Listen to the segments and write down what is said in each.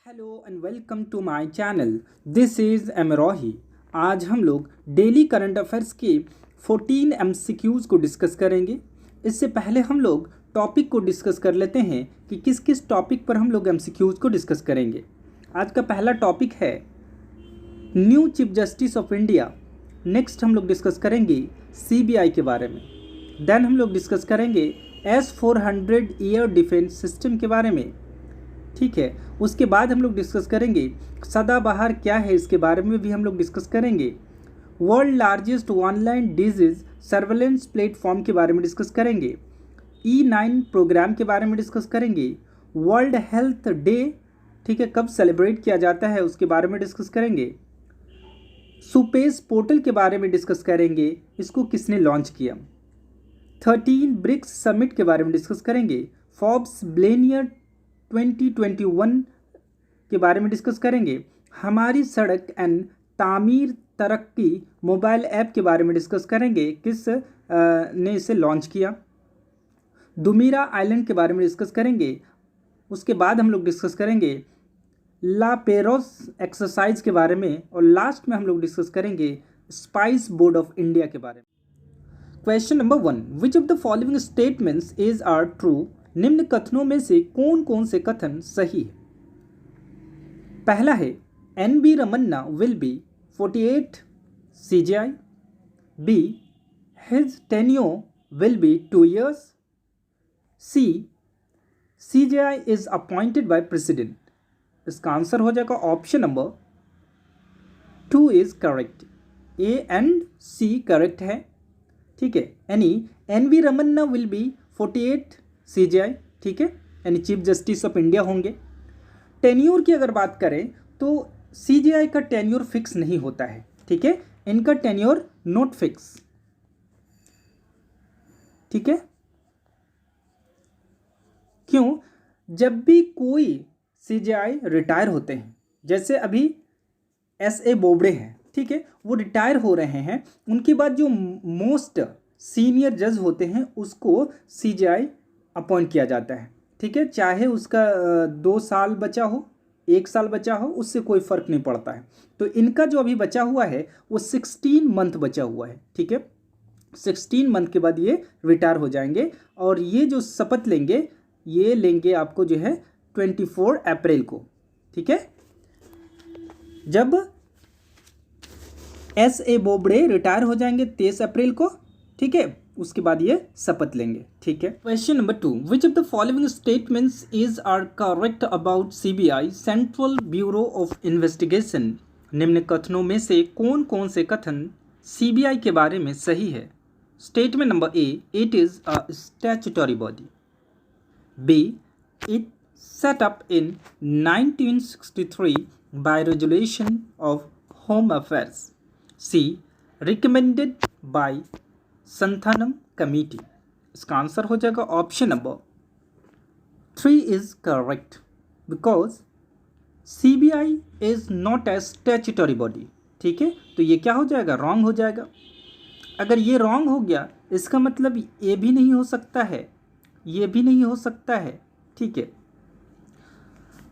Hello and welcome to my channel. This is Amrohi. आज हम लोग डेली करंट अफेयर्स के 14 एमसीक्यूज़ को डिस्कस करेंगे। इससे पहले हम लोग टॉपिक को डिस्कस कर लेते हैं कि किस किस टॉपिक पर हम लोग एमसीक्यूज़ को डिस्कस करेंगे। आज का पहला टॉपिक है new chief justice of India. Next हम लोग डिस्कस करेंगे सीबीआई के बारे में। देन हम लोग डिस्कस करेंगे S-400 एयर डिफेंस सिस्टम के बारे में। ठीक है, उसके बाद हम लोग डिस्कस करेंगे सदाबहार क्या है, इसके बारे में भी हम लोग डिस्कस करेंगे। World largest online disease surveillance platform के बारे में डिस्कस करेंगे। E9 प्रोग्राम के बारे में डिस्कस करेंगे। वर्ल्ड हेल्थ डे, ठीक है, कब सेलिब्रेट किया जाता है उसके बारे में डिस्कस करेंगे। सुपेस पोर्टल के बारे में डिस्कस करेंगे, इसको किसने लॉन्च किया। 13 ब्रिक्स समिट के बारे में डिस्कस करेंगे। फोर्ब्स बिलियनियर 2021 के बारे में डिस्कस करेंगे। हमारी सड़क एंड तामीर तरक्की मोबाइल ऐप के बारे में डिस्कस करेंगे, किस ने इसे लॉन्च किया। दुमीरा आइलैंड के बारे में डिस्कस करेंगे। उसके बाद हम लोग डिस्कस करेंगे ला पेरोस एक्सरसाइज के बारे में, और लास्ट में हम लोग डिस्कस करेंगे स्पाइस बोर्ड ऑफ इंडिया के बारे में। Question number 1, which of the following statements is are true. निम्न कथनों में से कौन कौन से कथन सही है। पहला है NB Ramana will be 48 CGI। B, his tenure will be 2 years। C, CGI is appointed by president। इसका आंसर हो जाएगा option number 2 is correct. A and C correct है। ठीक है, यानी NB Ramana will be 48 CGI, ठीक है, यानी चीफ जस्टिस ऑफ इंडिया होंगे। टेन्योर की अगर बात करें तो CGI का टेन्योर फिक्स नहीं होता है, ठीक है, इनका टेन्योर नॉट फिक्स। ठीक है, क्यों, जब भी कोई CGI रिटायर होते हैं, जैसे अभी SA बोबड़े हैं, ठीक है, वो रिटायर हो रहे हैं, उनके बाद जो मोस्ट सीनियर जज होते हैं उसको CGI अपॉइंट किया जाता है। ठीक है, चाहे उसका 2 साल बचा हो, 1 साल बचा हो, उससे कोई फ़र्क नहीं पड़ता है। तो इनका जो अभी बचा हुआ है वो 16 मंथ बचा हुआ है। ठीक है, 16 मंथ के बाद ये रिटायर हो जाएंगे, और ये जो शपथ लेंगे ये लेंगे आपको जो है 24 अप्रैल को। ठीक है, जब SA बोबड़े रिटायर हो जाएंगे 23 अप्रैल को, ठीक है, उसके बाद ये शपथ लेंगे। ठीक है, question number 2, which of the following statements is are correct about CBI central bureau of investigation. निम्न कथनों में से कौन कौन से कथन CBI के बारे में सही है। Statement number A, it is a statutory body. B, it set up in 1963 by resolution of home affairs. C, recommended by Santhanam committee. इसका आंसर हो जाएगा option number 3 is correct, because CBI is not a statutory body. ठीक है, तो ये क्या हो जाएगा, रॉन्ग हो जाएगा। अगर ये रॉन्ग हो गया इसका मतलब ये भी नहीं हो सकता है, ये भी नहीं हो सकता है। ठीक है,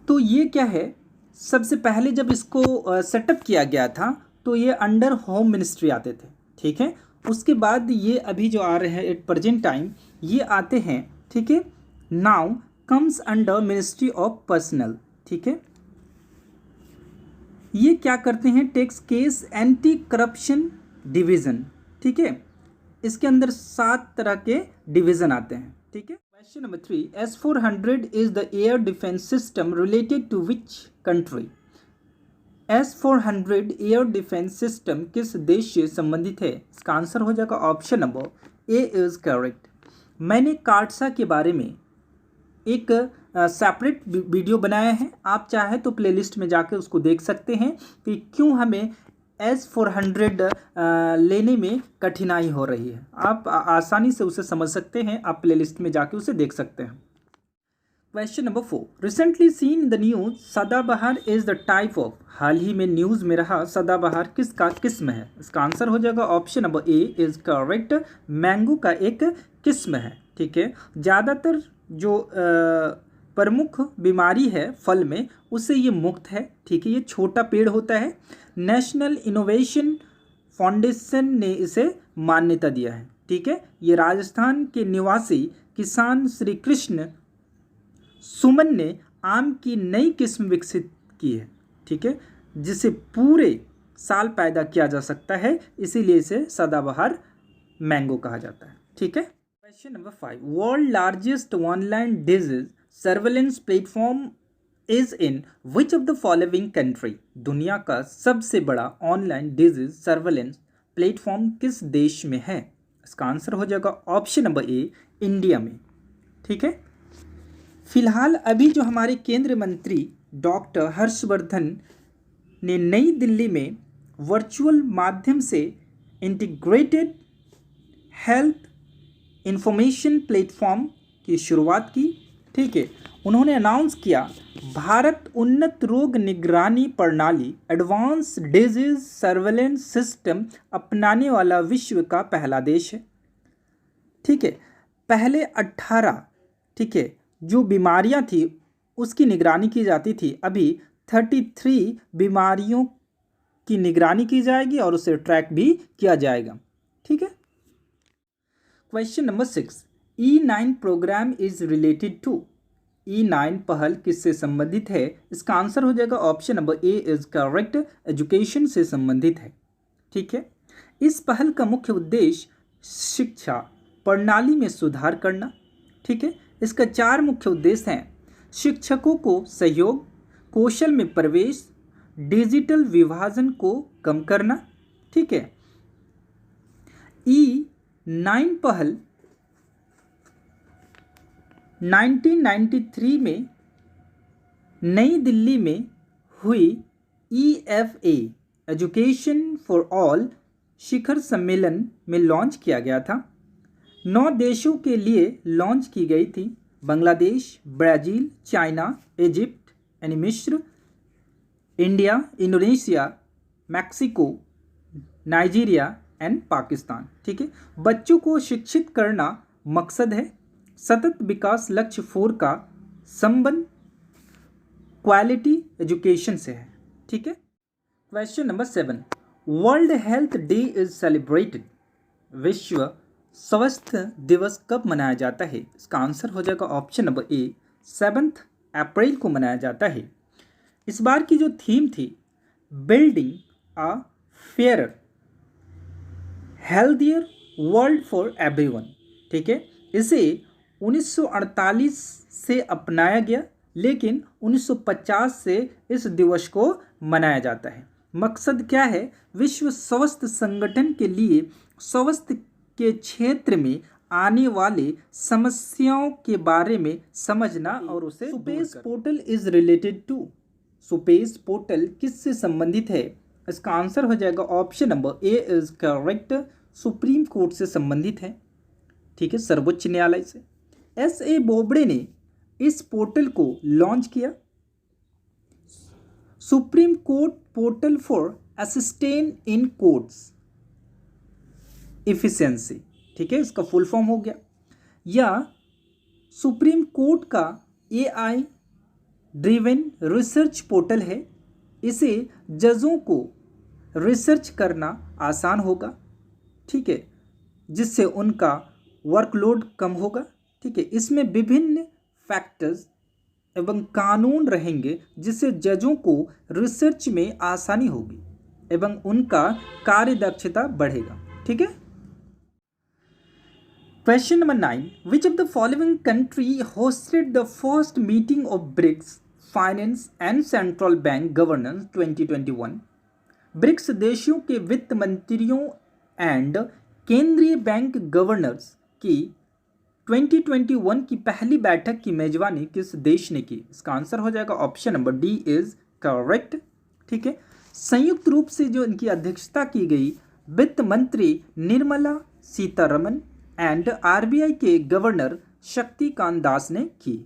तो ये क्या है, सबसे पहले जब इसको सेटअप किया गया था तो ये अंडर होम मिनिस्ट्री आते थे। ठीक है, उसके बाद ये अभी जो आ रहे हैं एट प्रेजेंट टाइम ये आते हैं। ठीक है, now comes under ministry of personnel. ठीक है, ये क्या करते हैं, takes case anti corruption division. ठीक है, इसके अंदर 7 तरह के डिवीज़न आते हैं। ठीक है, question number 3, S-400 is the air defence system related to which country. S-400 air defence system किस देश से संबंधित है। इसका आंसर हो जाएगा option number A is correct. मैंने कार्डसा के बारे में एक सेपरेट वीडियो बनाया है, आप चाहे तो प्लेलिस्ट में जाकर उसको देख सकते हैं कि क्यों हमें S-400 लेने में कठिनाई हो रही है। आप आसानी से उसे समझ सकते हैं, आप प्लेलिस्ट में जाके उसे देख सकते हैं। Question number 4, recently seen in the news सदाबहार इज द टाइप ऑफ। हाल ही में न्यूज़ में रहा सदाबहार किसका किस्म है। इसका आंसर हो जाएगा option number A is correct, mango का एक किस्म है। ठीक है, ज़्यादातर जो प्रमुख बीमारी है फल में, उससे ये मुक्त है। ठीक है, ये छोटा पेड़ होता है। नेशनल इनोवेशन फाउंडेशन ने इसे मान्यता दिया है। ठीक है, ये राजस्थान के निवासी किसान श्री कृष्ण सुमन ने आम की नई किस्म विकसित की है। ठीक है, जिसे पूरे साल पैदा किया जा सकता है, इसीलिए इसे सदाबहार मैंगो कहा जाता है। ठीक है, question number 5, world largest online disease surveillance platform is in which of the following country. दुनिया का सबसे बड़ा ऑनलाइन डिजीज सर्वेलेंस प्लेटफॉर्म किस देश में है? इसका आंसर हो जाएगा ऑप्शन नंबर ए, इंडिया में। ठीक है, फिलहाल अभी जो हमारे केंद्रीय मंत्री डॉक्टर हर्षवर्धन ने नई दिल्ली में वर्चुअल माध्यम से इंटीग्रेटेड हेल्थ इंफॉर्मेशन प्लेटफॉर्म की शुरुआत की। ठीक है, उन्होंने अनाउंस किया भारत उन्नत रोग निगरानी प्रणाली एडवांस डिजीज सर्वेलेंस सिस्टम अपनाने वाला विश्व का पहला देश है। ठीक है, पहले 18 ठीक है जो बीमारियां थी उसकी निगरानी की जाती थी, अभी 33 बीमारियों की निगरानी की जाएगी और उसे ट्रैक भी किया जाएगा। ठीक है, question number 6, E9 program is related to. E9 पहल किससे संबंधित है? इसका आंसर हो जाएगा option number A is correct, education से संबंधित है। ठीक है, इस पहल का मुख्य उद्देश्य शिक्षा प्रणाली में सुधार करना। ठीक है, इसका 4 मुख्य उद्देश्य हैं: शिक्षकों को सहयोग, कौशल में प्रवेश, डिजिटल विभाजन को कम करना। ठीक है, E9 पहल 1993 में नई दिल्ली में हुई EFA एजुकेशन फॉर ऑल शिखर सम्मेलन में लॉन्च किया गया था। 9 देशों के लिए लॉन्च की गई थी: बांग्लादेश, ब्राज़ील, चाइना, इजिप्ट यानी मिस्र, India, Indonesia, Mexico, Nigeria and Pakistan. ठीक है, बच्चों को शिक्षित करना मकसद है। सतत विकास लक्ष्य 4 का संबंध क्वालिटी एजुकेशन से है। ठीक है, question number 7, world health day is celebrated. विश्व स्वास्थ्य दिवस कब मनाया जाता है? इसका आंसर हो जाएगा ऑप्शन नंबर ए, 7 अप्रैल को मनाया जाता है। इस बार की जो थीम थी building a fair healthier world for everyone. ठीक है, इसे 1948 से अपनाया गया, लेकिन 1950 से इस दिवस को मनाया जाता है। मकसद क्या है? विश्व स्वास्थ्य संगठन के लिए स्वास्थ्य के क्षेत्र में आने वाले समस्याओं के बारे में समझना और उसे space portal is related to. Space portal किससे संबंधित है? इसका आंसर हो जाएगा option number A is correct, supreme court से संबंधित है। ठीक है, सर्वोच्च न्यायालय से। S.A. बोबड़े ने इस पोर्टल को लॉन्च किया। Supreme court portal for assistant in courts efficiency. ठीक है, इसका फुल फॉर्म हो गया। या सुप्रीम कोर्ट का AI ड्रिवन रिसर्च पोर्टल है। इसे जजों को रिसर्च करना आसान होगा। ठीक है, जिससे उनका वर्कलोड कम होगा। ठीक है, इसमें विभिन्न फैक्टर्स एवं कानून रहेंगे जिससे जजों को रिसर्च में आसानी होगी एवं उनका कार्यदक्षता बढ़ेगा। ठीक है, question number 9, which of the following country hosted the first meeting of BRICS finance and central bank governance 2021। BRICS देशों के वित्त मंत्रियों एंड केंद्रीय बैंक गवर्नर्स की 2021 की पहली बैठक की मेजबानी किस देश ने की? इसका आंसर हो जाएगा option number D is correct. ठीक है, संयुक्त रूप से जो इनकी अध्यक्षता की गई वित्त मंत्री निर्मला सीतारमन एंड RBI के गवर्नर शक्तिकांत दास ने की।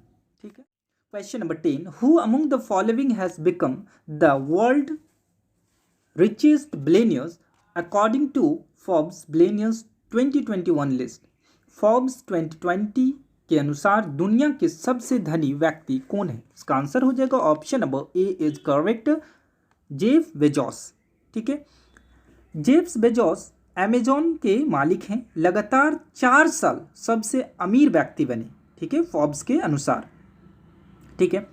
ठीक है, question number 10, who among the following has become the world richest billionaires according to Forbes Billionaires 2021 list. Forbes 2020 के अनुसार दुनिया के सबसे धनी व्यक्ति कौन है? इसका आंसर हो जाएगा option number A is correct, Jeff Bezos. ठीक है, जेफ बेजोस अमेजॉन के मालिक हैं, लगातार 4 साल सबसे अमीर व्यक्ति बने। ठीक है, फोर्ब्स के अनुसार। ठीक है,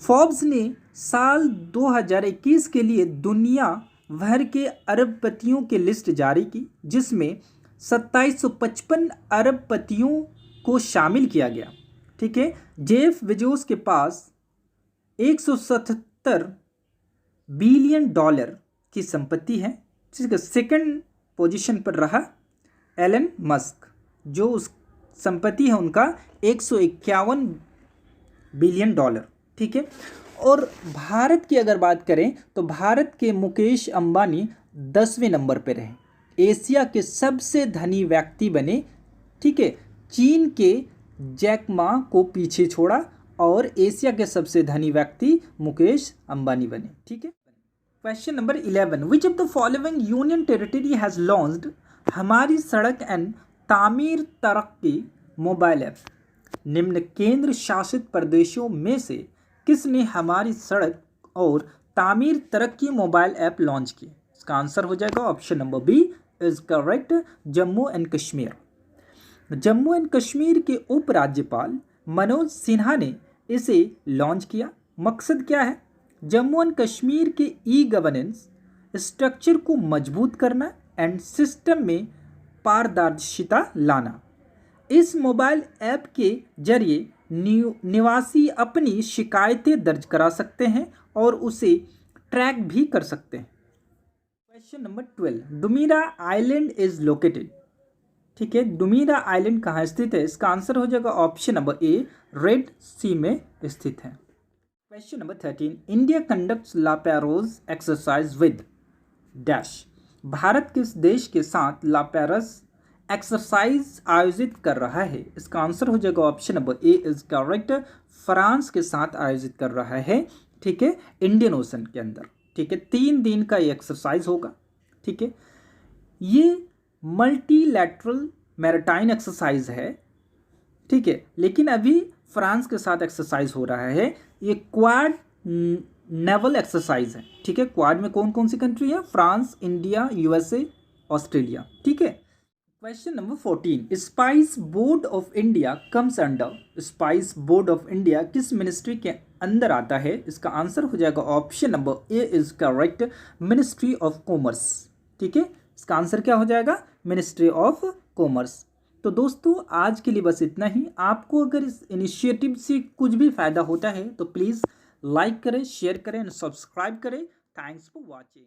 फोर्ब्स ने साल 2021 के लिए दुनिया भर के अरबपतियों की लिस्ट जारी की, जिसमें 2755 अरबपतियों को शामिल किया गया। ठीक है, जेफ बेजोस के पास 177 बिलियन डॉलर की संपत्ति है। ठीक है, सेकंड पोजीशन पर रहा एलन मस्क, जो उस संपत्ति है उनका 151 बिलियन डॉलर। ठीक है, और भारत की अगर बात करें तो भारत के मुकेश अंबानी 10वें नंबर पर रहे, एशिया के सबसे धनी व्यक्ति बने। ठीक है, चीन के जैक मा को पीछे छोड़ा और एशिया के सबसे धनी व्यक्ति मुकेश अंबानी बने। ठीक है, question number 11, which of the following union territory has launched हमारी सड़क एंड तामीर तरक्की मोबाइल ऐप? निम्न केंद्र शासित प्रदेशों में से किसने हमारी सड़क और तामीर तरक्की मोबाइल ऐप लॉन्च की? इसका आंसर हो जाएगा option number B is correct, Jammu and Kashmir. Jammu and Kashmir के उपराज्यपाल मनोज सिन्हा ने इसे लॉन्च किया। मकसद क्या है? जम्मू एंड कश्मीर के ई गवर्नेंस स्ट्रक्चर को मजबूत करना एंड सिस्टम में पारदर्शिता लाना। इस मोबाइल ऐप के जरिए निवासी अपनी शिकायतें दर्ज करा सकते हैं और उसे ट्रैक भी कर सकते हैं। Question number 12, Doumeira island is located. ठीक है, डुमीरा आइलैंड कहाँ स्थित है? इसका आंसर हो जाएगा option number A, Red Sea में स्थित है। Question number 13, India conducts La Perouse exercise with dash. भारत किस देश के साथ ला पैरस एक्सरसाइज आयोजित कर रहा है? इसका आंसर हो जाएगा option number A is correct, France के साथ आयोजित कर रहा है। ठीक है, इंडियन ओशन के अंदर। ठीक है, 3 दिन का ये एक्सरसाइज होगा। ठीक है, ये मल्टीलैटरल मैरिटाइम एक्सरसाइज है। ठीक है, लेकिन अभी फ्रांस के साथ एक्सरसाइज हो रहा है। ये क्वाड नेवल एक्सरसाइज है। ठीक है, क्वाड में कौन कौन सी कंट्री है? France, India, USA, Australia. ठीक है, question number 14, spice board of India comes under. Spice board of India किस मिनिस्ट्री के अंदर आता है? इसका आंसर हो जाएगा option number A is correct, ministry of commerce. ठीक है, इसका आंसर क्या हो जाएगा? Ministry of commerce. तो दोस्तों आज के लिए बस इतना ही। आपको अगर इस इनिशिएटिव से कुछ भी फ़ायदा होता है तो प्लीज़ लाइक करें, शेयर करें और सब्सक्राइब करें। Thanks for watching.